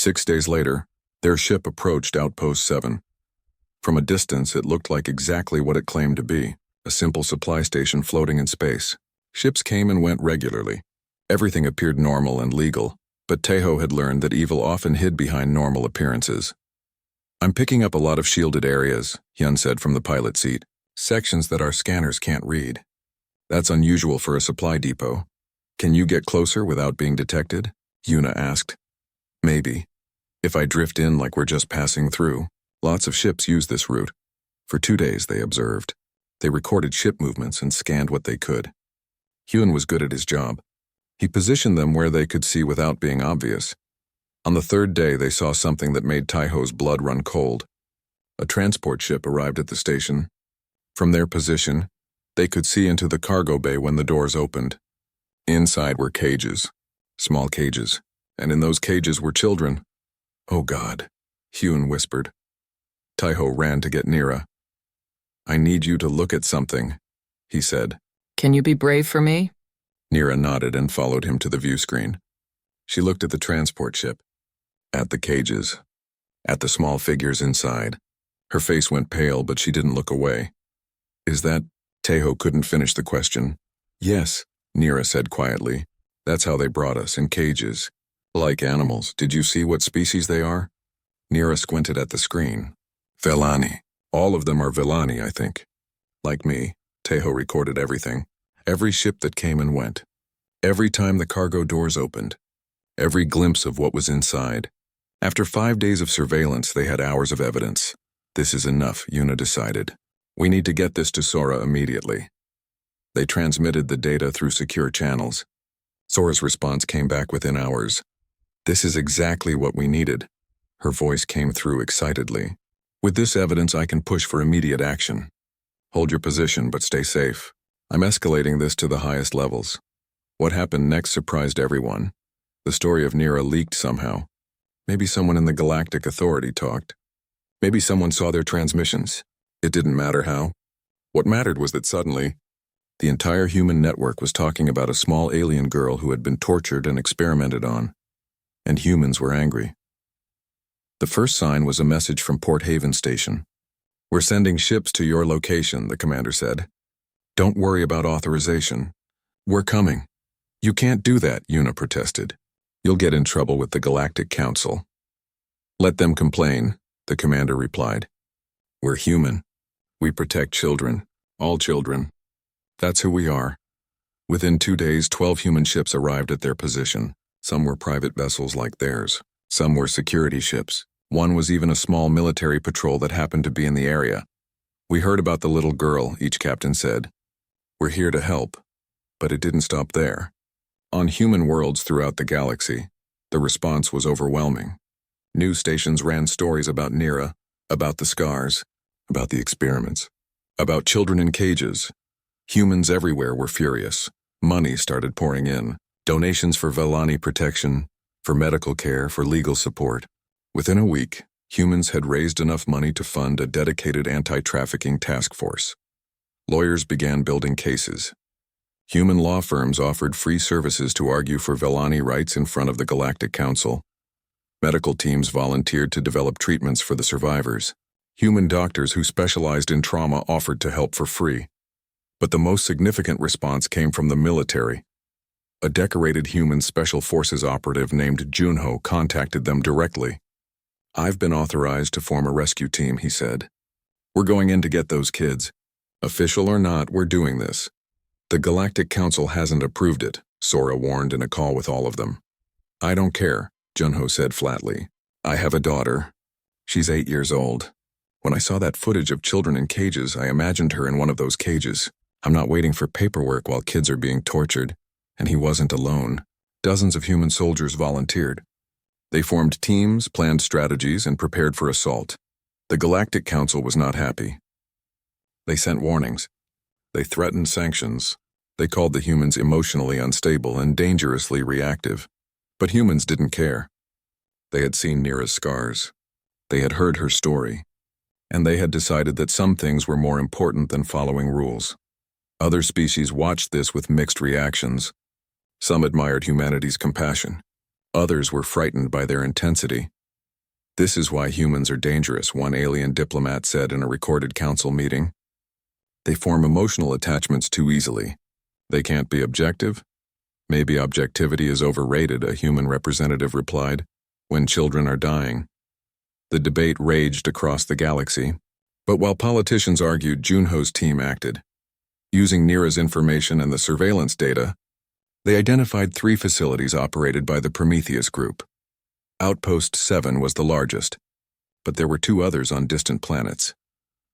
6 days later, their ship approached Outpost 7. From a distance, it looked like exactly what it claimed to be, a simple supply station floating in space. Ships came and went regularly. Everything appeared normal and legal, but Tejo had learned that evil often hid behind normal appearances. "I'm picking up a lot of shielded areas," Hyun said from the pilot seat. "Sections that our scanners can't read. That's unusual for a supply depot. Can you get closer without being detected?" Yuna asked. "Maybe. If I drift in like we're just passing through." Lots of ships use this route. For 2 days, they observed. They recorded ship movements and scanned what they could. Hyun was good at his job. He positioned them where they could see without being obvious. On the 3rd day, they saw something that made Taiho's blood run cold. A transport ship arrived at the station. From their position, they could see into the cargo bay when the doors opened. Inside were cages, small cages, and in those cages were children. "Oh God," Hyun whispered. Taiho ran to get Nira. "I need you to look at something," he said. "Can you be brave for me?" Nira nodded and followed him to the view screen. She looked at the transport ship, at the cages, at the small figures inside. Her face went pale, but she didn't look away. "Is that—" Tejo couldn't finish the question. "Yes," Nira said quietly. "That's how they brought us, in cages. Like animals. Did you see what species they are?" Nira squinted at the screen. "Vellani. All of them are Vellani, I think." Like me, Tejo recorded everything. Every ship that came and went. Every time the cargo doors opened. Every glimpse of what was inside. After 5 days of surveillance, they had hours of evidence. "This is enough," Yuna decided. "We need to get this to Sora immediately." They transmitted the data through secure channels. Sora's response came back within hours. "This is exactly what we needed." Her voice came through excitedly. "With this evidence, I can push for immediate action. Hold your position, but stay safe. I'm escalating this to the highest levels." What happened next surprised everyone. The story of Nira leaked somehow. Maybe someone in the Galactic Authority talked. Maybe someone saw their transmissions. It didn't matter how. What mattered was that suddenly, the entire human network was talking about a small alien girl who had been tortured and experimented on. And humans were angry. The first sign was a message from Port Haven Station. "We're sending ships to your location," the commander said. "Don't worry about authorization. We're coming." "You can't do that," Yuna protested. "You'll get in trouble with the Galactic Council." "Let them complain," the commander replied. "We're human. We protect children, all children. That's who we are." Within 2 days, 12 human ships arrived at their position. Some were private vessels like theirs. Some were security ships. One was even a small military patrol that happened to be in the area. "We heard about the little girl," each captain said. "We're here to help." But it didn't stop there. On human worlds throughout the galaxy, the response was overwhelming. News stations ran stories about Nira, about the scars, about the experiments, about children in cages. Humans everywhere were furious. Money started pouring in. Donations for Vellani protection, for medical care, for legal support. Within a week, humans had raised enough money to fund a dedicated anti-trafficking task force. Lawyers began building cases. Human law firms offered free services to argue for Vellani rights in front of the Galactic Council. Medical teams volunteered to develop treatments for the survivors. Human doctors who specialized in trauma offered to help for free. But the most significant response came from the military. A decorated human special forces operative named Junho contacted them directly. "I've been authorized to form a rescue team," he said. "We're going in to get those kids. Official or not, we're doing this." "The Galactic Council hasn't approved it," Sora warned in a call with all of them. "I don't care," Junho said flatly. "I have a daughter. She's 8 years old. When I saw that footage of children in cages, I imagined her in one of those cages. I'm not waiting for paperwork while kids are being tortured." And he wasn't alone. Dozens of human soldiers volunteered. They formed teams, planned strategies, and prepared for assault. The Galactic Council was not happy. They sent warnings. They threatened sanctions. They called the humans emotionally unstable and dangerously reactive. But humans didn't care. They had seen Nira's scars. They had heard her story. And they had decided that some things were more important than following rules. Other species watched this with mixed reactions. Some admired humanity's compassion. Others were frightened by their intensity. "This is why humans are dangerous," one alien diplomat said in a recorded council meeting. "They form emotional attachments too easily. They can't be objective." "Maybe objectivity is overrated," a human representative replied, "when children are dying." The debate raged across the galaxy, but while politicians argued, Junho's team acted. Using Nira's information and the surveillance data, they identified 3 facilities operated by the Prometheus Group. Outpost 7 was the largest, but there were 2 others on distant planets.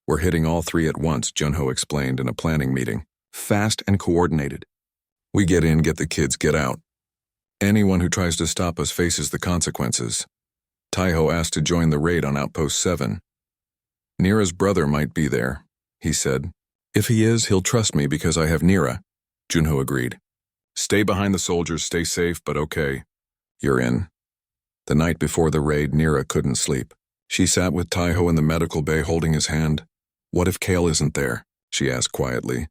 "We're hitting all 3 at once," Junho explained in a planning meeting. "Fast and coordinated. We get in, get the kids, get out. Anyone who tries to stop us faces the consequences." Taiho asked to join the raid on Outpost 7. "Nira's brother might be there," he said. "If he is, he'll trust me because I have Nira," Junho agreed. "Stay behind the soldiers, stay safe, but okay. You're in." The night before the raid, Nira couldn't sleep. She sat with Taiho in the medical bay holding his hand. "What if Kale isn't there?" she asked quietly.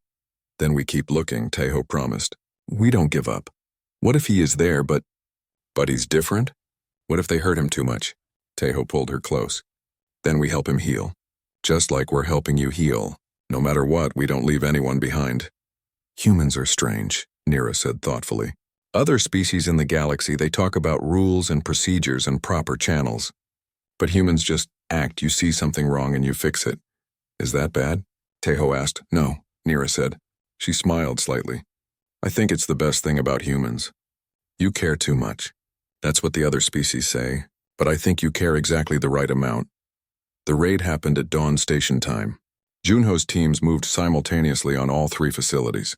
"Then we keep looking," Taiho promised. "We don't give up. What if he is there, but he's different? What if they hurt him too much?" Taiho pulled her close. "Then we help him heal. Just like we're helping you heal. No matter what, we don't leave anyone behind." "Humans are strange," Nira said thoughtfully. "Other species in the galaxy, they talk about rules and procedures and proper channels. But humans just act. You see something wrong and you fix it. Is that bad?" Taiho asked. "No," Nira said. She smiled slightly. "I think it's the best thing about humans. You care too much. That's what the other species say, but I think you care exactly the right amount." The raid happened at dawn station time. Junho's teams moved simultaneously on all 3 facilities.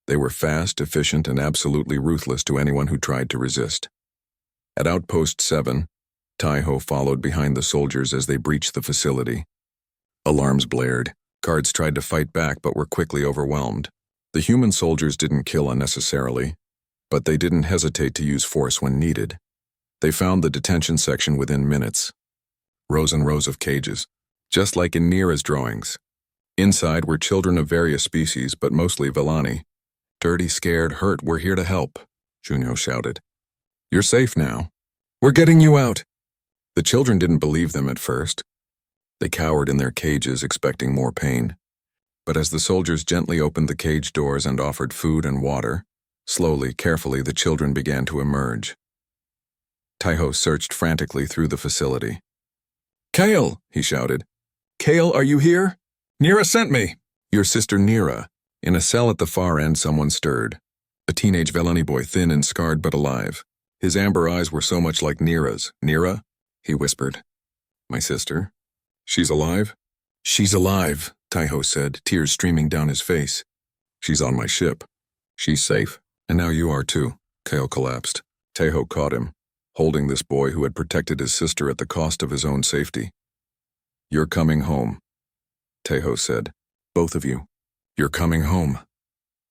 They were fast, efficient, and absolutely ruthless to anyone who tried to resist. At Outpost 7, Taiho followed behind the soldiers as they breached the facility. Alarms blared. Guards tried to fight back but were quickly overwhelmed. The human soldiers didn't kill unnecessarily, but they didn't hesitate to use force when needed. They found the detention section within minutes. Rows and rows of cages, just like in Nira's drawings. Inside were children of various species, but mostly Vellani. "Dirty, scared, hurt, we're here to help," Junho shouted. "You're safe now. We're getting you out." The children didn't believe them at first. They cowered in their cages, expecting more pain. But as the soldiers gently opened the cage doors and offered food and water, slowly, carefully, the children began to emerge. Taiho searched frantically through the facility. "Kale!" he shouted. "Kale, are you here? Nira sent me!" "Your sister Nira." In a cell at the far end, someone stirred. A teenage Vellani boy, thin and scarred but alive. His amber eyes were so much like Nira's. "Nira?" he whispered. "My sister? She's alive?" "She's alive," Taiho said, tears streaming down his face. "She's on my ship. She's safe. And now you are too." Kale collapsed. Taiho caught him, holding this boy who had protected his sister at the cost of his own safety. "You're coming home," Taiho said. "Both of you. You're coming home."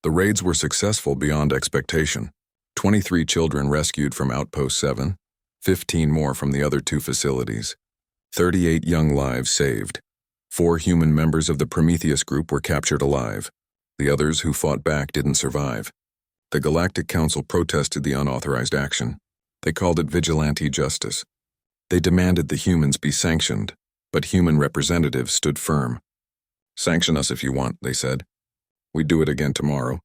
The raids were successful beyond expectation. 23 children rescued from Outpost 7, 15 more from the other 2 facilities. 38 young lives saved. 4 human members of the Prometheus group were captured alive. The others who fought back didn't survive. The Galactic Council protested the unauthorized action. They called it vigilante justice. They demanded the humans be sanctioned, but human representatives stood firm. "Sanction us if you want," they said. "We do it again tomorrow.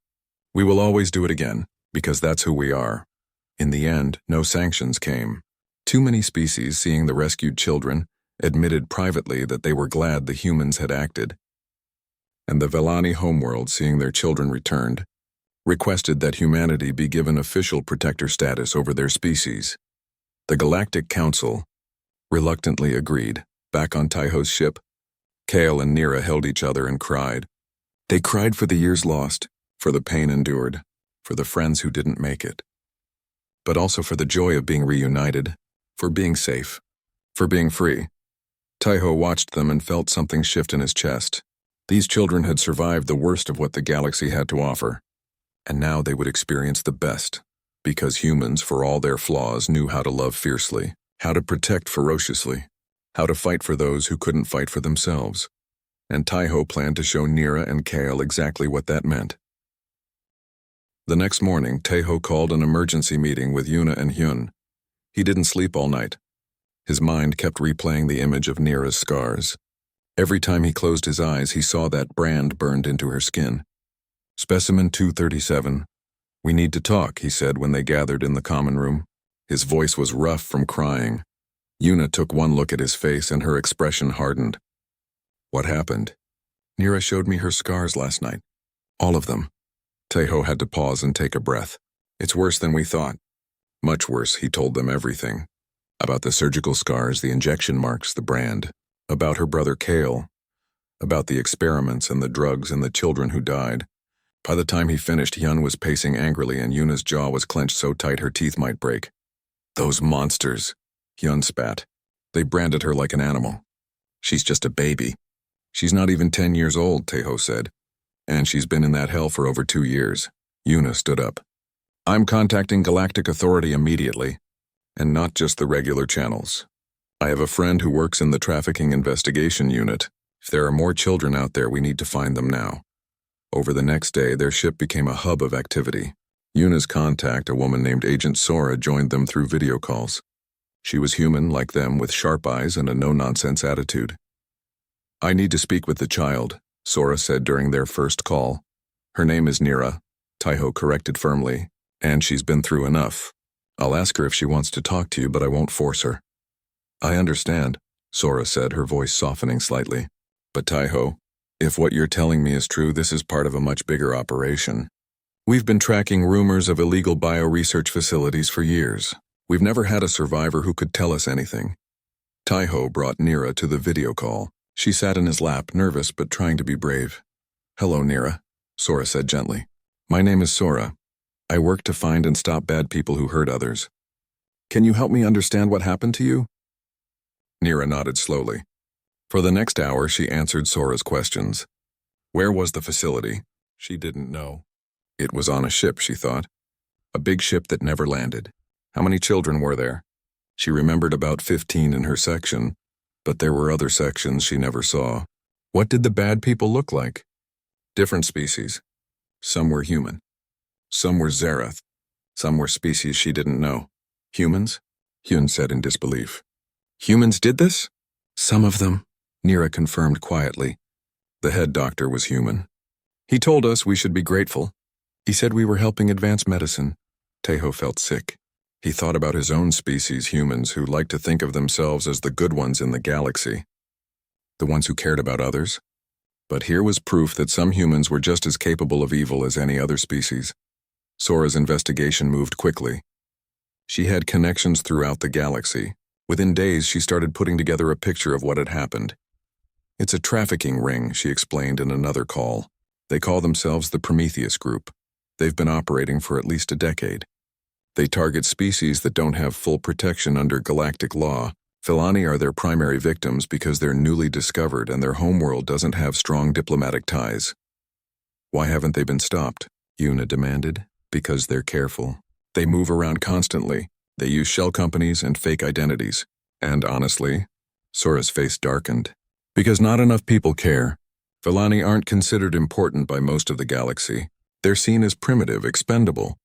We will always do it again, because that's who we are." In the end, no sanctions came. Too many species, seeing the rescued children, admitted privately that they were glad the humans had acted. And the Vellani homeworld, seeing their children returned, requested that humanity be given official protector status over their species. The Galactic Council reluctantly agreed. Back on Taiho's ship, Kale and Nira held each other and cried. They cried for the years lost, for the pain endured, for the friends who didn't make it. But also for the joy of being reunited, for being safe, for being free. Taiho watched them and felt something shift in his chest. These children had survived the worst of what the galaxy had to offer, and now they would experience the best, because humans, for all their flaws, knew how to love fiercely, how to protect ferociously, how to fight for those who couldn't fight for themselves. And Taiho planned to show Nira and Kale exactly what that meant. The next morning, Taiho called an emergency meeting with Yuna and Hyun. He didn't sleep all night. His mind kept replaying the image of Nira's scars. Every time he closed his eyes, he saw that brand burned into her skin. Specimen 237. "We need to talk," he said when they gathered in the common room. His voice was rough from crying. Yuna took one look at his face and her expression hardened. "What happened?" "Nira showed me her scars last night. All of them." Taeho had to pause and take a breath. "It's worse than we thought." Much worse, he told them everything. About the surgical scars, the injection marks, the brand. About her brother Kale. About the experiments and the drugs and the children who died. By the time he finished, Hyun was pacing angrily and Yuna's jaw was clenched so tight her teeth might break. "Those monsters," Hyun spat. "They branded her like an animal. She's just a baby." "She's not even 10 years old," Taeho said. "And she's been in that hell for over 2 years. Yuna stood up. "I'm contacting Galactic Authority immediately. And not just the regular channels. I have a friend who works in the Trafficking Investigation Unit. If there are more children out there, we need to find them now." Over the next day, their ship became a hub of activity. Yuna's contact, a woman named Agent Sora, joined them through video calls. She was human, like them, with sharp eyes and a no-nonsense attitude. "I need to speak with the child," Sora said during their first call. "Her name is Nira," Taeho corrected firmly, "and she's been through enough. I'll ask her if she wants to talk to you, but I won't force her." "I understand," Sora said, her voice softening slightly. "But Taeho, if what you're telling me is true, this is part of a much bigger operation. We've been tracking rumors of illegal bioresearch facilities for years. We've never had a survivor who could tell us anything." Taeho brought Nira to the video call. She sat in his lap, nervous but trying to be brave. "Hello, Nira," Sora said gently. "My name is Sora. I work to find and stop bad people who hurt others. Can you help me understand what happened to you?" Nira nodded slowly. For the next hour, she answered Sora's questions. Where was the facility? She didn't know. It was on a ship, she thought. A big ship that never landed. How many children were there? She remembered about 15 in her section, but there were other sections she never saw. What did the bad people look like? Different species. Some were human. Some were Zerath. Some were species she didn't know. Humans? Hyun said in disbelief. Humans did this? Some of them, Nira confirmed quietly. The head doctor was human. He told us we should be grateful. He said we were helping advance medicine. Taeho felt sick. He thought about his own species, humans, who liked to think of themselves as the good ones in the galaxy. The ones who cared about others. But here was proof that some humans were just as capable of evil as any other species. Sora's investigation moved quickly. She had connections throughout the galaxy. Within days, she started putting together a picture of what had happened. It's a trafficking ring, she explained in another call. They call themselves the Prometheus Group. They've been operating for at least a decade. They target species that don't have full protection under galactic law. Filani are their primary victims because they're newly discovered and their homeworld doesn't have strong diplomatic ties. Why haven't they been stopped? Yuna demanded. Because they're careful. They move around constantly. They use shell companies and fake identities. And honestly, Sora's face darkened. Because not enough people care. Filani aren't considered important by most of the galaxy. They're seen as primitive, expendable.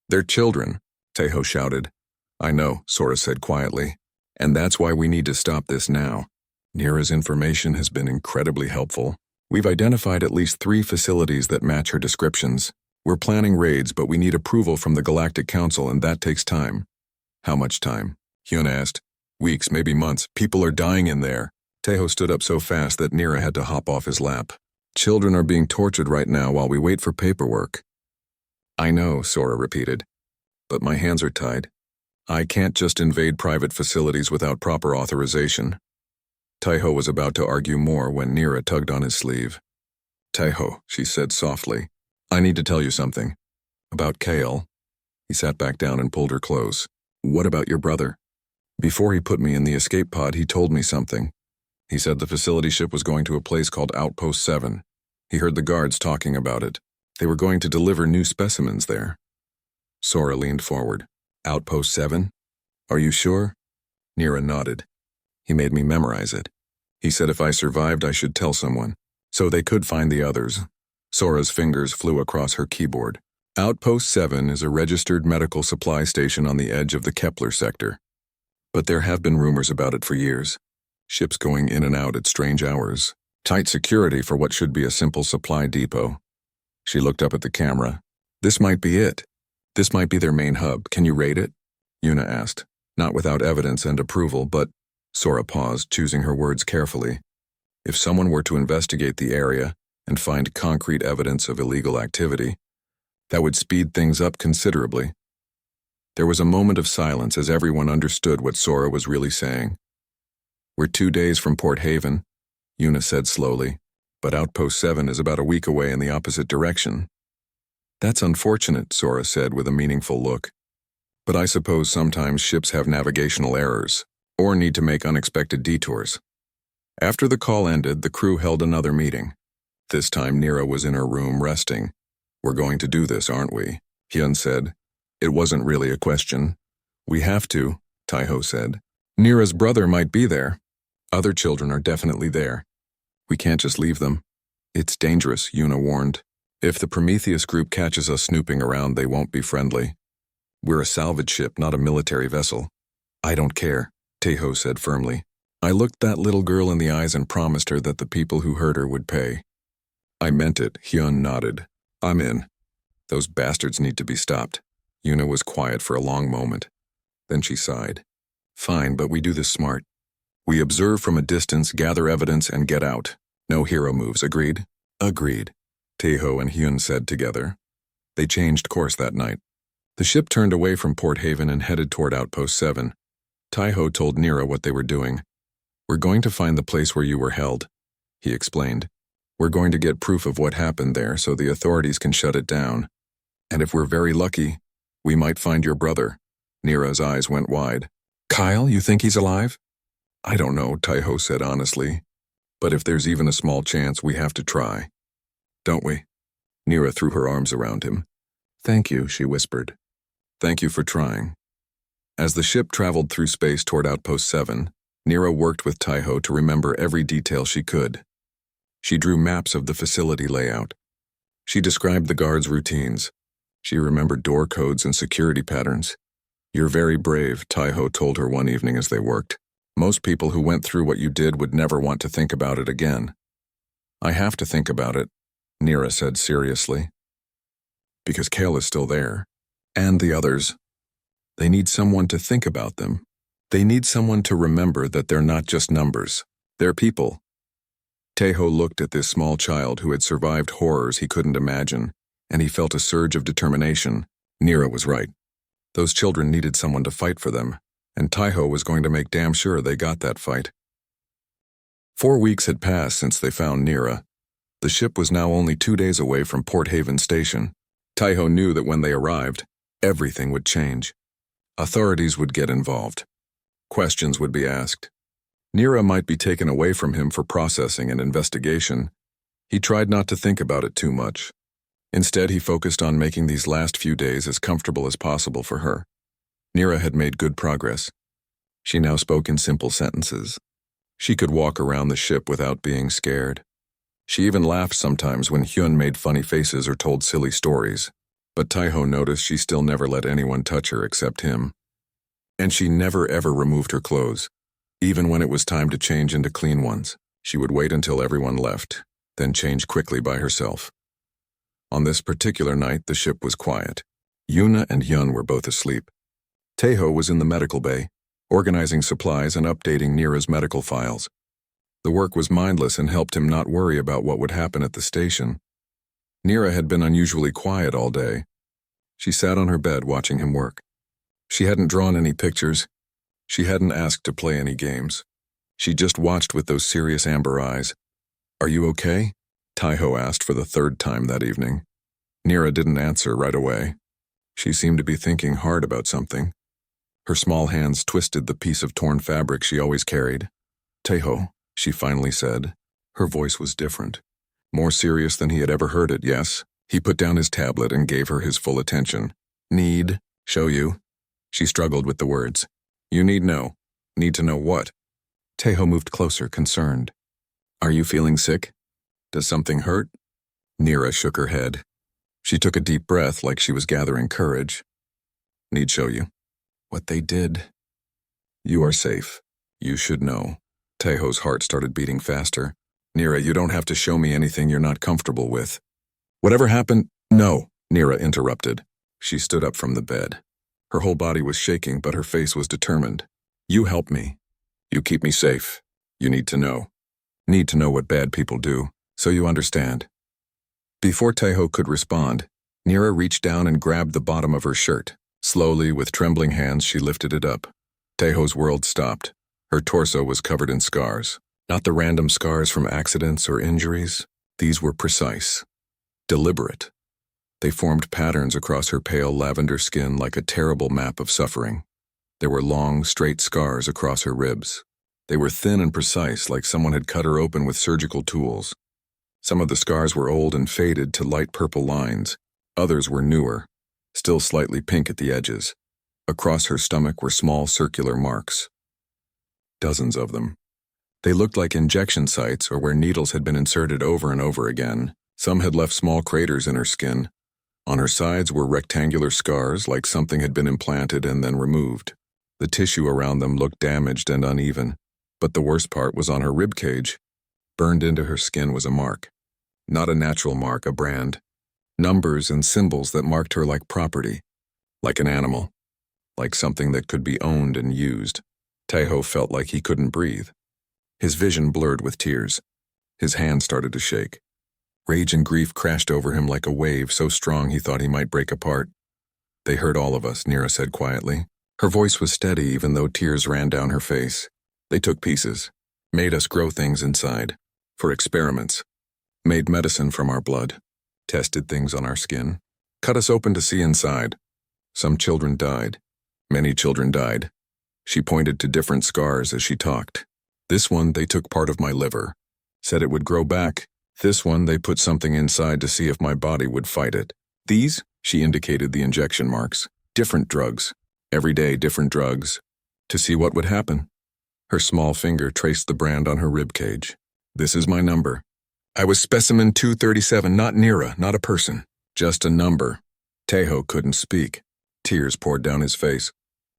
They're children, Taeho shouted. I know, Sora said quietly. And that's why we need to stop this now. Nira's information has been incredibly helpful. We've identified at least 3 facilities that match her descriptions. We're planning raids, but we need approval from the Galactic Council, and that takes time. How much time? Hyun asked. Weeks, maybe months. People are dying in there. Taeho stood up so fast that Nira had to hop off his lap. Children are being tortured right now while we wait for paperwork. I know, Sora repeated. But my hands are tied. I can't just invade private facilities without proper authorization. Taeho was about to argue more when Nira tugged on his sleeve. Taeho, she said softly, I need to tell you something. About Kale. He sat back down and pulled her close. What about your brother? Before he put me in the escape pod, he told me something. He said the facility ship was going to a place called Outpost 7. He heard the guards talking about it. They were going to deliver new specimens there. Sora leaned forward. Outpost 7? Are you sure? Nira nodded. He made me memorize it. He said if I survived, I should tell someone, so they could find the others. Sora's fingers flew across her keyboard. Outpost 7 is a registered medical supply station on the edge of the Kepler sector. But there have been rumors about it for years. Ships going in and out at strange hours. Tight security for what should be a simple supply depot. She looked up at the camera. This might be it. This might be their main hub. Can you rate it? Yuna asked, not without evidence and approval, but Sora paused, choosing her words carefully. If someone were to investigate the area and find concrete evidence of illegal activity, that would speed things up considerably. There was a moment of silence as everyone understood what Sora was really saying. We're 2 days from Port Haven, Yuna said slowly, but Outpost 7 is about a week away in the opposite direction. That's unfortunate, Sora said with a meaningful look. But I suppose sometimes ships have navigational errors, or need to make unexpected detours. After the call ended, the crew held another meeting. This time Nira was in her room resting. We're going to do this, aren't we? Hyun said. It wasn't really a question. We have to, Taiho said. Nira's brother might be there. Other children are definitely there. We can't just leave them. It's dangerous, Yuna warned. If the Prometheus group catches us snooping around, they won't be friendly. We're a salvage ship, not a military vessel. I don't care, Taiho said firmly. I looked that little girl in the eyes and promised her that the people who hurt her would pay. I meant it, Hyun nodded. I'm in. Those bastards need to be stopped. Yuna was quiet for a long moment. Then she sighed. Fine, but we do this smart. We observe from a distance, gather evidence, and get out. No hero moves, agreed? Agreed, Taiho and Hyun said together. They changed course that night. The ship turned away from Port Haven and headed toward Outpost 7. Taiho told Nira what they were doing. We're going to find the place where you were held, he explained. We're going to get proof of what happened there so the authorities can shut it down. And if we're very lucky, we might find your brother. Nira's eyes went wide. Kyle, you think he's alive? I don't know, Taiho said honestly. But if there's even a small chance, we have to try. Don't we? Nira threw her arms around him. Thank you, she whispered. Thank you for trying. As the ship traveled through space toward Outpost 7, Nira worked with Taiho to remember every detail she could. She drew maps of the facility layout. She described the guards' routines. She remembered door codes and security patterns. You're very brave, Taiho told her one evening as they worked. Most people who went through what you did would never want to think about it again. I have to think about it, Nira said seriously. Because Kale is still there. And the others. They need someone to think about them. They need someone to remember that they're not just numbers. They're people. Taiho looked at this small child who had survived horrors he couldn't imagine, and he felt a surge of determination. Nira was right. Those children needed someone to fight for them, and Taiho was going to make damn sure they got that fight. 4 weeks had passed since they found Nira. The ship was now only 2 days away from Port Haven Station. Taiho knew that when they arrived, everything would change. Authorities would get involved. Questions would be asked. Nira might be taken away from him for processing and investigation. He tried not to think about it too much. Instead, he focused on making these last few days as comfortable as possible for her. Nira had made good progress. She now spoke in simple sentences. She could walk around the ship without being scared. She even laughed sometimes when Hyun made funny faces or told silly stories. But Taiho noticed she still never let anyone touch her except him. And she never ever removed her clothes. Even when it was time to change into clean ones, she would wait until everyone left, then change quickly by herself. On this particular night, the ship was quiet. Yuna and Hyun were both asleep. Taiho was in the medical bay, organizing supplies and updating Nira's medical files. The work was mindless and helped him not worry about what would happen at the station. Nira had been unusually quiet all day. She sat on her bed watching him work. She hadn't drawn any pictures. She hadn't asked to play any games. She just watched with those serious amber eyes. Are you okay? Taiho asked for the 3rd time that evening. Nira didn't answer right away. She seemed to be thinking hard about something. Her small hands twisted the piece of torn fabric she always carried. Taiho, she finally said. Her voice was different. More serious than he had ever heard it, yes? He put down his tablet and gave her his full attention. Need, show you. She struggled with the words. You need know. Need to know what? Taiho moved closer, concerned. Are you feeling sick? Does something hurt? Nira shook her head. She took a deep breath like she was gathering courage. Need show you. What they did. You are safe. You should know. Teho's heart started beating faster. Nira, you don't have to show me anything you're not comfortable with. Whatever happened? No, Nira interrupted. She stood up from the bed. Her whole body was shaking, but her face was determined. You help me. You keep me safe. You need to know. Need to know what bad people do, so you understand. Before Teho could respond, Nira reached down and grabbed the bottom of her shirt. Slowly, with trembling hands, she lifted it up. Teho's world stopped. Her torso was covered in scars. Not the random scars from accidents or injuries. These were precise. Deliberate. They formed patterns across her pale lavender skin like a terrible map of suffering. There were long, straight scars across her ribs. They were thin and precise, like someone had cut her open with surgical tools. Some of the scars were old and faded to light purple lines. Others were newer, still slightly pink at the edges. Across her stomach were small circular marks. Dozens of them. They looked like injection sites or where needles had been inserted over and over again. Some had left small craters in her skin. On her sides were rectangular scars, like something had been implanted and then removed. The tissue around them looked damaged and uneven, but the worst part was on her rib cage. Burned into her skin was a mark. Not a natural mark, a brand. Numbers and symbols that marked her like property, like an animal, like something that could be owned and used. Teho felt like he couldn't breathe. His vision blurred with tears. His hands started to shake. Rage and grief crashed over him like a wave so strong he thought he might break apart. They hurt all of us, Nira said quietly. Her voice was steady even though tears ran down her face. They took pieces, made us grow things inside, for experiments, made medicine from our blood, tested things on our skin, cut us open to see inside. Some children died. Many children died. She pointed to different scars as she talked. This one, they took part of my liver, said it would grow back. This one, they put something inside to see if my body would fight it. These, she indicated the injection marks, different drugs, every day different drugs, to see what would happen. Her small finger traced the brand on her rib cage. This is my number. I was specimen 237, not Nira, not a person, just a number. Teho couldn't speak. Tears poured down his face.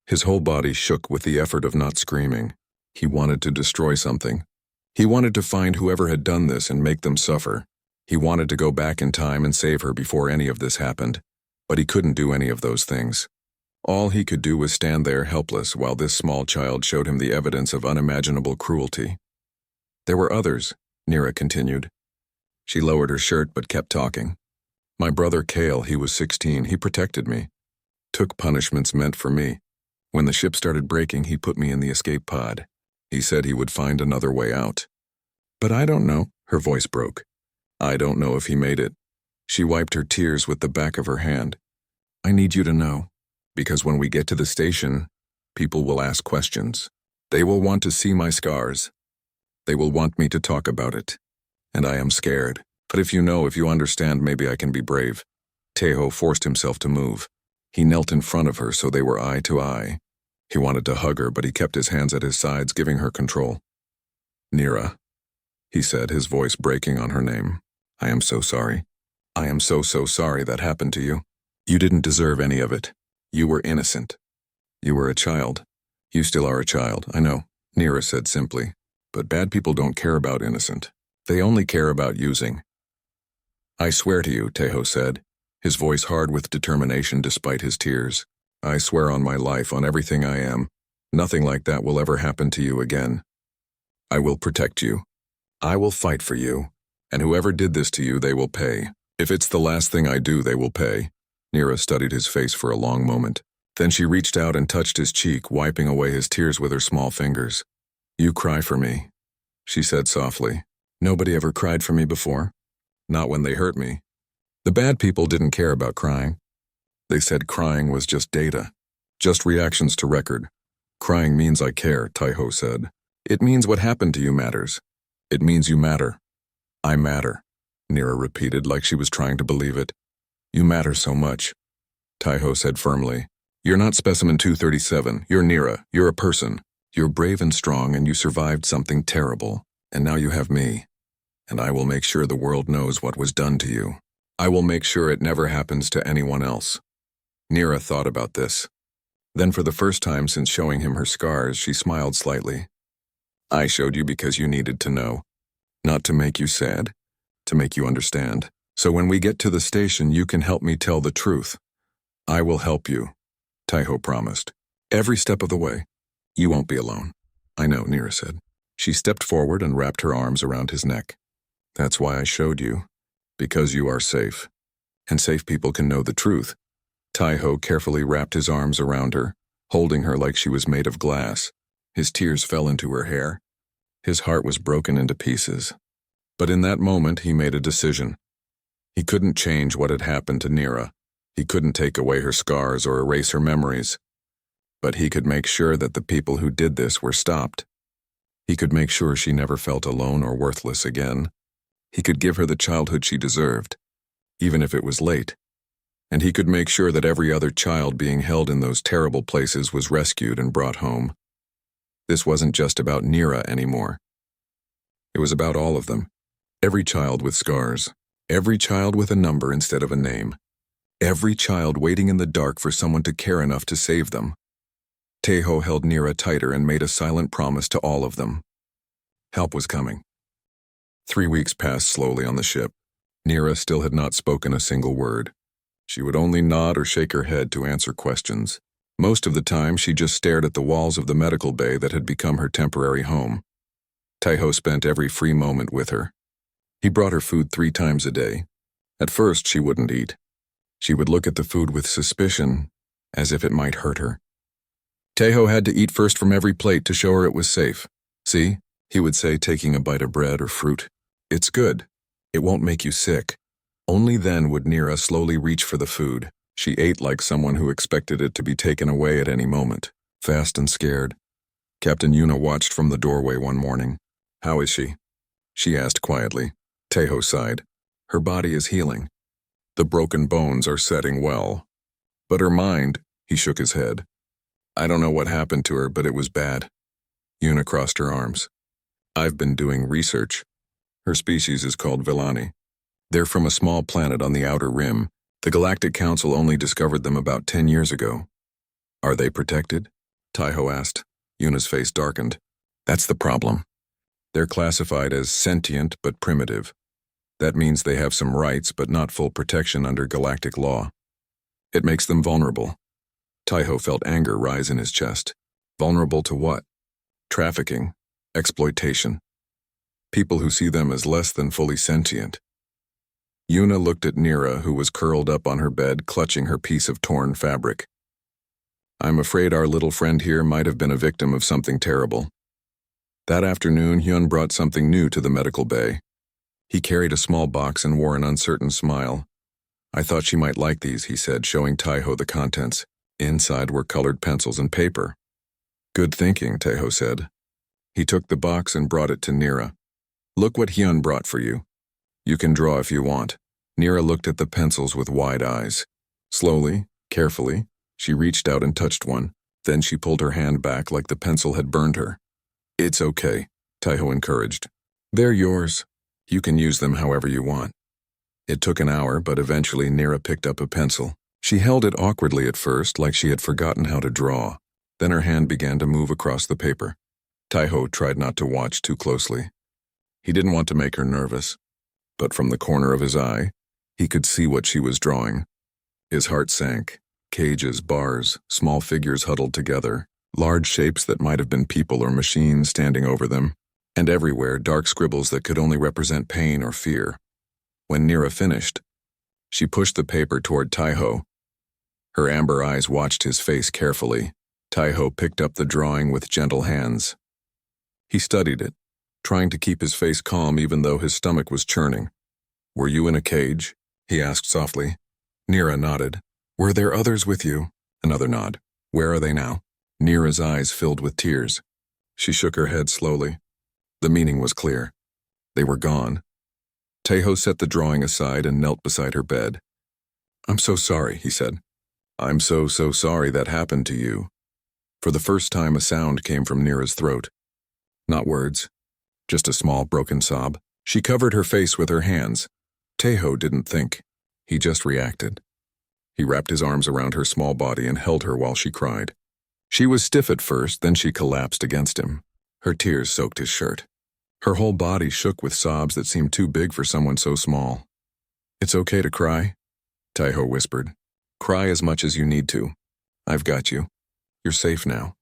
His whole body shook with the effort of not screaming. He wanted to destroy something. He wanted to find whoever had done this and make them suffer. He wanted to go back in time and save her before any of this happened. But he couldn't do any of those things. All he could do was stand there helpless while this small child showed him the evidence of unimaginable cruelty. There were others, Nira continued. She lowered her shirt but kept talking. My brother Kale, he was 16, he protected me. Took punishments meant for me. When the ship started breaking, he put me in the escape pod. He said he would find another way out. But I don't know, her voice broke. I don't know if he made it. She wiped her tears with the back of her hand. I need you to know, because when we get to the station, people will ask questions. They will want to see my scars. They will want me to talk about it. And I am scared. But if you understand, maybe I can be brave. Teho forced himself to move. He knelt in front of her so they were eye to eye. He wanted to hug her, but he kept his hands at his sides, giving her control. Nira, he said, his voice breaking on her name. I am so sorry. I am so sorry that happened to you. You didn't deserve any of it. You were innocent. You were a child. You still are a child, I know, Nira said simply. But bad people don't care about innocent. They only care about using. I swear to you, Teho said, his voice hard with determination despite his tears. I swear on my life, on everything I am, nothing like that will ever happen to you again. I will protect you. I will fight for you. And whoever did this to you, they will pay. If it's the last thing I do, they will pay. Nira studied his face for a long moment. Then she reached out and touched his cheek, wiping away his tears with her small fingers. You cry for me, she said softly. Nobody ever cried for me before. Not when they hurt me. The bad people didn't care about crying. They said crying was just data, just reactions to record. Crying means I care, Teho said. It means what happened to you matters. It means you matter. I matter, Nira repeated like she was trying to believe it. You matter so much, Teho said firmly. You're not specimen 237, you're Nira, you're a person. You're brave and strong and you survived something terrible. And now you have me. And I will make sure the world knows what was done to you. I will make sure it never happens to anyone else. Nira thought about this. Then for the first time since showing him her scars, she smiled slightly. I showed you because you needed to know. Not to make you sad, to make you understand. So when we get to the station, you can help me tell the truth. I will help you, Taiho promised. Every step of the way. You won't be alone. I know, Nira said. She stepped forward and wrapped her arms around his neck. That's why I showed you. Because you are safe. And safe people can know the truth. Taiho carefully wrapped his arms around her, holding her like she was made of glass. His tears fell into her hair. His heart was broken into pieces. But in that moment, he made a decision. He couldn't change what had happened to Nira. He couldn't take away her scars or erase her memories. But he could make sure that the people who did this were stopped. He could make sure she never felt alone or worthless again. He could give her the childhood she deserved, even if it was late. And he could make sure that every other child being held in those terrible places was rescued and brought home. This wasn't just about Nira anymore. It was about all of them. Every child with scars. Every child with a number instead of a name. Every child waiting in the dark for someone to care enough to save them. Taiho held Nira tighter and made a silent promise to all of them. Help was coming. 3 weeks passed slowly on the ship. Nira still had not spoken a single word. She would only nod or shake her head to answer questions. Most of the time, she just stared at the walls of the medical bay that had become her temporary home. Taiho spent every free moment with her. He brought her food 3 times a day. At first, she wouldn't eat. She would look at the food with suspicion, as if it might hurt her. Taiho had to eat first from every plate to show her it was safe. See, he would say, taking a bite of bread or fruit. It's good. It won't make you sick. Only then would Nira slowly reach for the food. She ate like someone who expected it to be taken away at any moment, fast and scared. Captain Yuna watched from the doorway one morning. How is she? She asked quietly. Taiho sighed. Her body is healing. The broken bones are setting well. But her mind, he shook his head. I don't know what happened to her, but it was bad. Yuna crossed her arms. I've been doing research. Her species is called Villani. They're from a small planet on the outer rim. The Galactic Council only discovered them about 10 years ago. Are they protected? Taiho asked. Yuna's face darkened. That's the problem. They're classified as sentient but primitive. That means they have some rights but not full protection under galactic law. It makes them vulnerable. Taiho felt anger rise in his chest. Vulnerable to what? Trafficking, exploitation. People who see them as less than fully sentient. Yuna looked at Nira, who was curled up on her bed, clutching her piece of torn fabric. I'm afraid our little friend here might have been a victim of something terrible. That afternoon, Hyun brought something new to the medical bay. He carried a small box and wore an uncertain smile. I thought she might like these, he said, showing Taiho the contents. Inside were colored pencils and paper. Good thinking, Taiho said. He took the box and brought it to Nira. Look what Hyun brought for you. You can draw if you want. Nira looked at the pencils with wide eyes. Slowly, carefully, she reached out and touched one. Then she pulled her hand back like the pencil had burned her. It's okay, Taiho encouraged. They're yours. You can use them however you want. It took an hour, but eventually Nira picked up a pencil. She held it awkwardly at first, like she had forgotten how to draw. Then her hand began to move across the paper. Taiho tried not to watch too closely. He didn't want to make her nervous. But from the corner of his eye, he could see what she was drawing. His heart sank. Cages, bars, small figures huddled together, large shapes that might have been people or machines standing over them, and everywhere dark scribbles that could only represent pain or fear. When Nira finished, she pushed the paper toward Taiho. Her amber eyes watched his face carefully. Taiho picked up the drawing with gentle hands. He studied it, trying to keep his face calm even though his stomach was churning. Were you in a cage? He asked softly. Nira nodded. Were there others with you? Another nod. Where are they now? Nira's eyes filled with tears. She shook her head slowly. The meaning was clear. They were gone. Taiho set the drawing aside and knelt beside her bed. I'm so sorry, he said. I'm so sorry that happened to you. For the first time, a sound came from Nira's throat. Not words, just a small broken sob. She covered her face with her hands. Taiho didn't think. He just reacted. He wrapped his arms around her small body and held her while she cried. She was stiff at first, then she collapsed against him. Her tears soaked his shirt. Her whole body shook with sobs that seemed too big for someone so small. "It's okay to cry," Taiho whispered. "Cry as much as you need to. I've got you. You're safe now."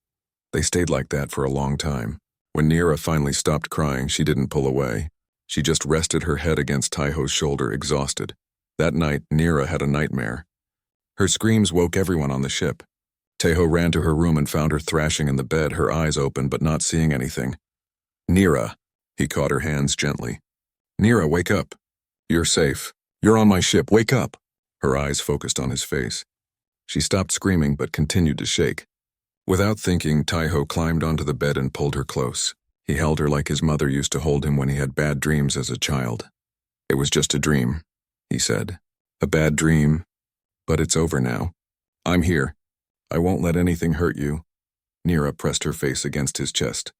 They stayed like that for a long time. When Nira finally stopped crying, she didn't pull away. She just rested her head against Taiho's shoulder, exhausted. That night, Nira had a nightmare. Her screams woke everyone on the ship. Taiho ran to her room and found her thrashing in the bed, her eyes open but not seeing anything. "Nira," he caught her hands gently. "Nira, wake up. You're safe. You're on my ship. Wake up." Her eyes focused on his face. She stopped screaming but continued to shake. Without thinking, Taiho climbed onto the bed and pulled her close. He held her like his mother used to hold him when he had bad dreams as a child. "It was just a dream," he said. "A bad dream, but it's over now. I'm here. I won't let anything hurt you." Nira pressed her face against his chest.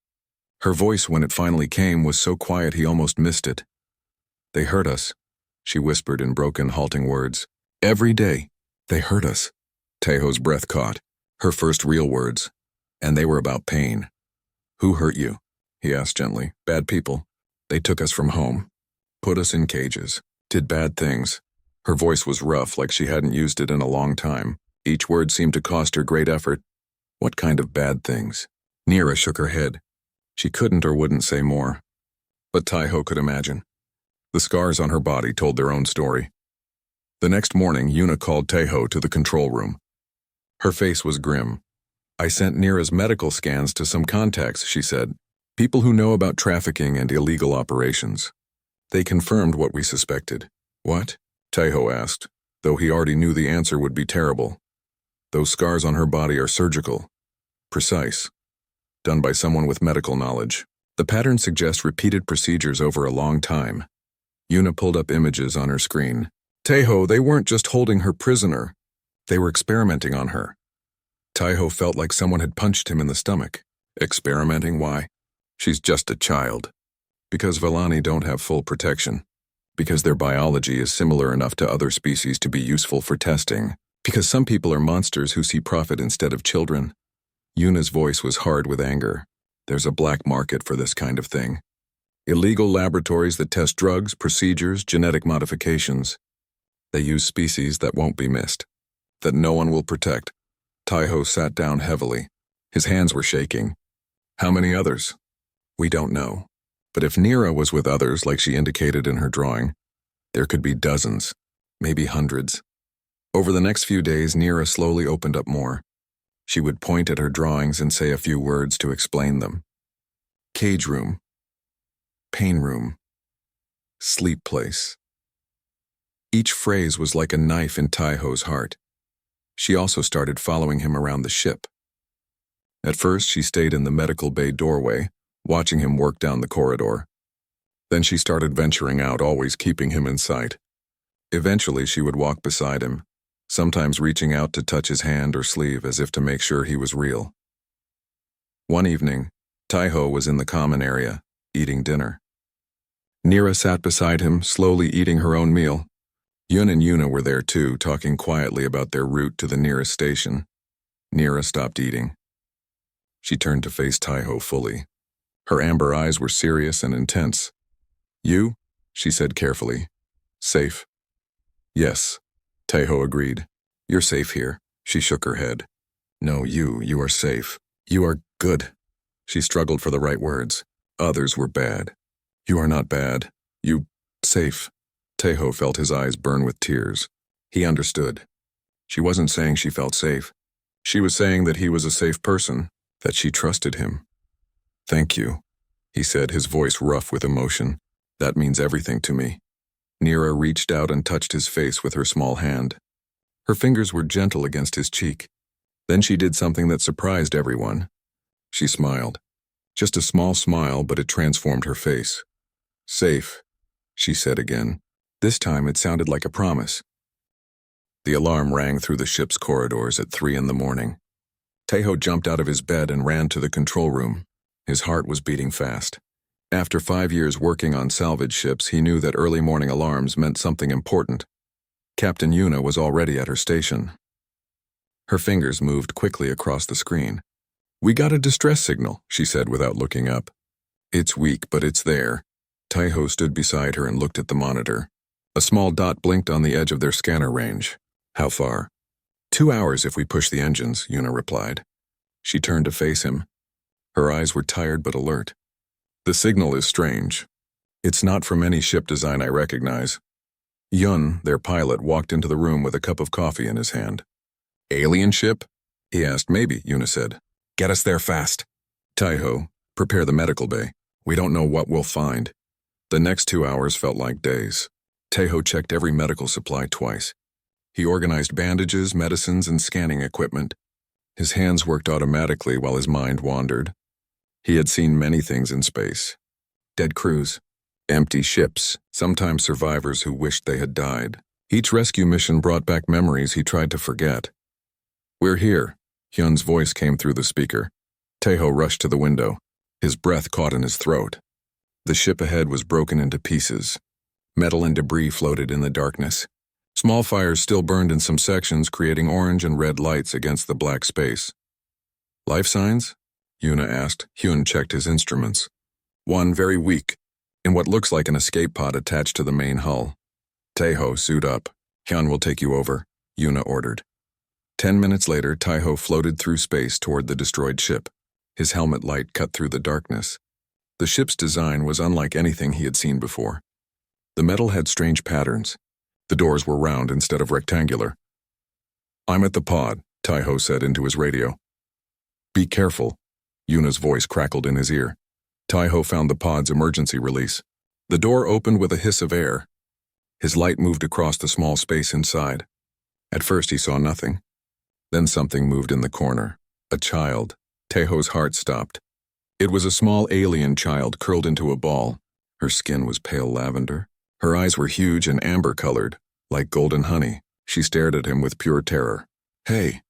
Her voice, when it finally came, was so quiet he almost missed it. "They hurt us," she whispered in broken, halting words. "Every day. They hurt us." Taiho's breath caught. Her first real words. And they were about pain. "Who hurt you?" he asked gently. "Bad people. They took us from home. Put us in cages. Did bad things." Her voice was rough, like she hadn't used it in a long time. Each word seemed to cost her great effort. "What kind of bad things?" Nira shook her head. She couldn't or wouldn't say more. But Taiho could imagine. The scars on her body told their own story. The next morning, Yuna called Taiho to the control room. Her face was grim. "I sent Nira's medical scans to some contacts," she said. "People who know about trafficking and illegal operations. They confirmed what we suspected." "What?" Taiho asked, though he already knew the answer would be terrible. "Those scars on her body are surgical. Precise. Done by someone with medical knowledge. The pattern suggests repeated procedures over a long time." Yuna pulled up images on her screen. "Taiho, they weren't just holding her prisoner. They were experimenting on her." Taiho felt like someone had punched him in the stomach. "Experimenting? Why?" "She's just a child." "Because Vellani don't have full protection. Because their biology is similar enough to other species to be useful for testing. Because some people are monsters who see profit instead of children." Yuna's voice was hard with anger. "There's a black market for this kind of thing. Illegal laboratories that test drugs, procedures, genetic modifications. They use species that won't be missed. That no one will protect." Taiho sat down heavily. His hands were shaking. "How many others?" "We don't know. But if Nira was with others like she indicated in her drawing, there could be dozens, maybe hundreds." Over the next few days, Nira slowly opened up more. She would point at her drawings and say a few words to explain them. Cage room. Pain room. Sleep place. Each phrase was like a knife in Taiho's heart. She also started following him around the ship. At first, she stayed in the medical bay doorway, watching him work down the corridor. Then she started venturing out, always keeping him in sight. Eventually, she would walk beside him, sometimes reaching out to touch his hand or sleeve as if to make sure he was real. One evening, Taiho was in the common area, eating dinner. Nira sat beside him, slowly eating her own meal. Yun and Yuna were there too, talking quietly about their route to the nearest station. Nira stopped eating. She turned to face Taiho fully. Her amber eyes were serious and intense. "You?" she said carefully. "Safe." "Yes," Taiho agreed. "You're safe here." She shook her head. "No, you are safe. You are good." She struggled for the right words. "Others were bad. You are not bad. Safe." Taiho felt his eyes burn with tears. He understood. She wasn't saying she felt safe. She was saying that he was a safe person, that she trusted him. "Thank you," he said, his voice rough with emotion. "That means everything to me." Nira reached out and touched his face with her small hand. Her fingers were gentle against his cheek. Then she did something that surprised everyone. She smiled. Just a small smile, but it transformed her face. "Safe," she said again. This time it sounded like a promise. The alarm rang through the ship's corridors at 3 a.m. Taiho jumped out of his bed and ran to the control room. His heart was beating fast. After 5 years working on salvage ships, he knew that early morning alarms meant something important. Captain Yuna was already at her station. Her fingers moved quickly across the screen. "We got a distress signal," she said without looking up. "It's weak, but it's there." Taiho stood beside her and looked at the monitor. A small dot blinked on the edge of their scanner range. "How far?" 2 hours if we push the engines," Yuna replied. She turned to face him. Her eyes were tired but alert. "The signal is strange. It's not from any ship design I recognize." Yun, their pilot, walked into the room with a cup of coffee in his hand. "Alien ship?" he asked. "Maybe," Yuna said. "Get us there fast." "Taiho, prepare the medical bay. We don't know what we'll find." The next 2 hours felt like days. Taiho checked every medical supply twice. He organized bandages, medicines, and scanning equipment. His hands worked automatically while his mind wandered. He had seen many things in space. Dead crews, empty ships, sometimes survivors who wished they had died. Each rescue mission brought back memories he tried to forget. "We're here," Hyun's voice came through the speaker. Taiho rushed to the window. His breath caught in his throat. The ship ahead was broken into pieces. Metal and debris floated in the darkness. Small fires still burned in some sections, creating orange and red lights against the black space. "Life signs?" Yuna asked. Hyun checked his instruments. "One very weak, in what looks like an escape pod attached to the main hull." "Taiho, suit up. Hyun will take you over," Yuna ordered. 10 minutes later, Taiho floated through space toward the destroyed ship. His helmet light cut through the darkness. The ship's design was unlike anything he had seen before. The metal had strange patterns. The doors were round instead of rectangular. "I'm at the pod," Taiho said into his radio. "Be careful." Yuna's voice crackled in his ear. Taiho found the pod's emergency release. The door opened with a hiss of air. His light moved across the small space inside. At first he saw nothing. Then something moved in the corner. A child. Taiho's heart stopped. It was a small alien child curled into a ball. Her skin was pale lavender. Her eyes were huge and amber-colored, like golden honey. She stared at him with pure terror. "Hey,"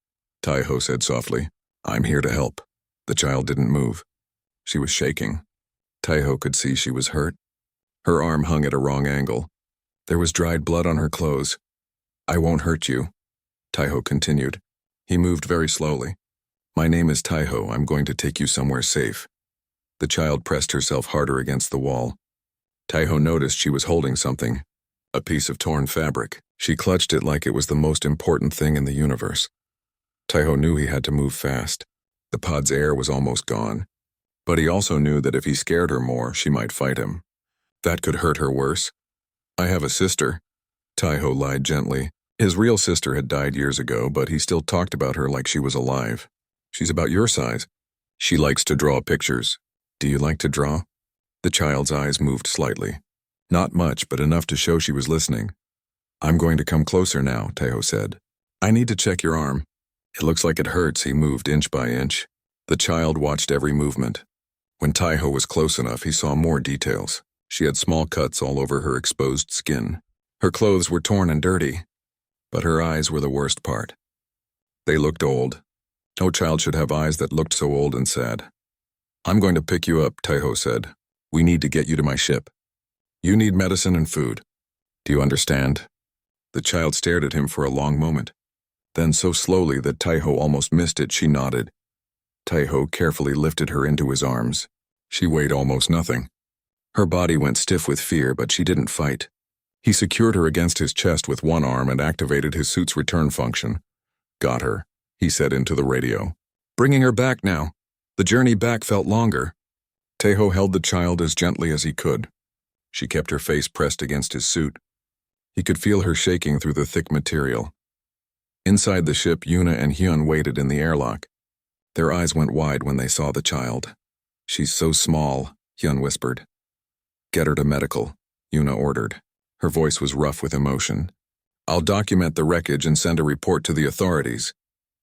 Taiho said softly. "I'm here to help." The child didn't move. She was shaking. Taiho could see she was hurt. Her arm hung at a wrong angle. There was dried blood on her clothes. "I won't hurt you," Taiho continued. He moved very slowly. "My name is Taiho. I'm going to take you somewhere safe." The child pressed herself harder against the wall. Taiho noticed she was holding something, a piece of torn fabric. She clutched it like it was the most important thing in the universe. Taiho knew he had to move fast. The pod's air was almost gone. But he also knew that if he scared her more, she might fight him. That could hurt her worse. "I have a sister," Taiho lied gently. His real sister had died years ago, but he still talked about her like she was alive. "She's about your size. She likes to draw pictures. Do you like to draw?" The child's eyes moved slightly. Not much, but enough to show she was listening. "I'm going to come closer now," Taiho said. "I need to check your arm. It looks like it hurts." He moved inch by inch. The child watched every movement. When Taiho was close enough, he saw more details. She had small cuts all over her exposed skin. Her clothes were torn and dirty, but her eyes were the worst part. They looked old. No child should have eyes that looked so old and sad. "I'm going to pick you up," Taiho said. "We need to get you to my ship. You need medicine and food. Do you understand?" The child stared at him for a long moment. Then so slowly that Taiho almost missed it, she nodded. Taiho carefully lifted her into his arms. She weighed almost nothing. Her body went stiff with fear, but she didn't fight. He secured her against his chest with one arm and activated his suit's return function. "Got her," he said into the radio. "Bringing her back now. The journey back felt longer." Taiho held the child as gently as he could. She kept her face pressed against his suit. He could feel her shaking through the thick material. Inside the ship, Yuna and Hyun waited in the airlock. Their eyes went wide when they saw the child. "She's so small," Hyun whispered. "Get her to medical," Yuna ordered. Her voice was rough with emotion. "I'll document the wreckage and send a report to the authorities."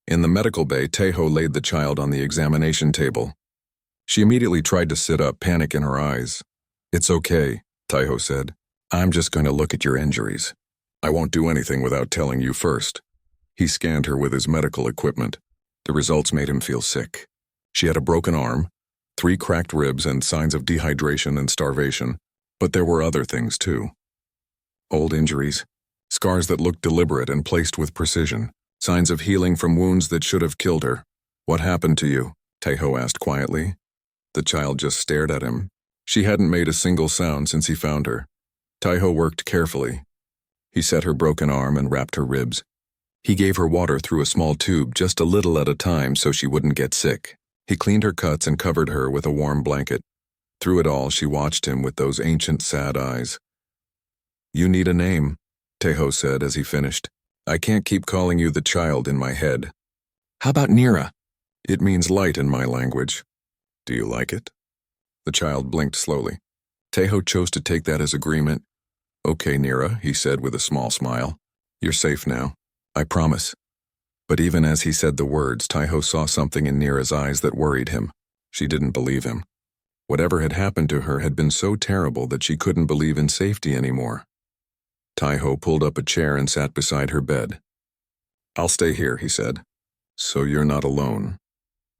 In the medical bay, Taiho laid the child on the examination table. She immediately tried to sit up, panic in her eyes. "It's okay," Taiho said. "I'm just going to look at your injuries. I won't do anything without telling you first." He scanned her with his medical equipment. The results made him feel sick. She had a broken arm, 3 cracked ribs, and signs of dehydration and starvation. But there were other things too. Old injuries, scars that looked deliberate and placed with precision, signs of healing from wounds that should have killed her. "What happened to you?" Taiho asked quietly. The child just stared at him. She hadn't made a single sound since he found her. Taiho worked carefully. He set her broken arm and wrapped her ribs. He gave her water through a small tube just a little at a time so she wouldn't get sick. He cleaned her cuts and covered her with a warm blanket. Through it all, she watched him with those ancient, sad eyes. "You need a name," Taiho said as he finished. "I can't keep calling you the child in my head." "How about Nira?" "It means light in my language. Do you like it?" The child blinked slowly. Taiho chose to take that as agreement. "Okay, Nira," he said with a small smile. "You're safe now. I promise." But even as he said the words, Taiho saw something in Nira's eyes that worried him. She didn't believe him. Whatever had happened to her had been so terrible that she couldn't believe in safety anymore. Taiho pulled up a chair and sat beside her bed. "I'll stay here," he said. "So you're not alone."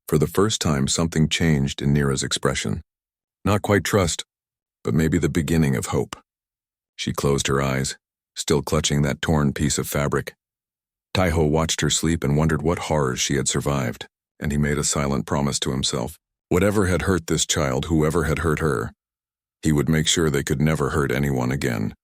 For the first time, something changed in Nira's expression. Not quite trust, but maybe the beginning of hope. She closed her eyes, still clutching that torn piece of fabric. Taiho watched her sleep and wondered what horrors she had survived, and he made a silent promise to himself. Whatever had hurt this child, whoever had hurt her, he would make sure they could never hurt anyone again.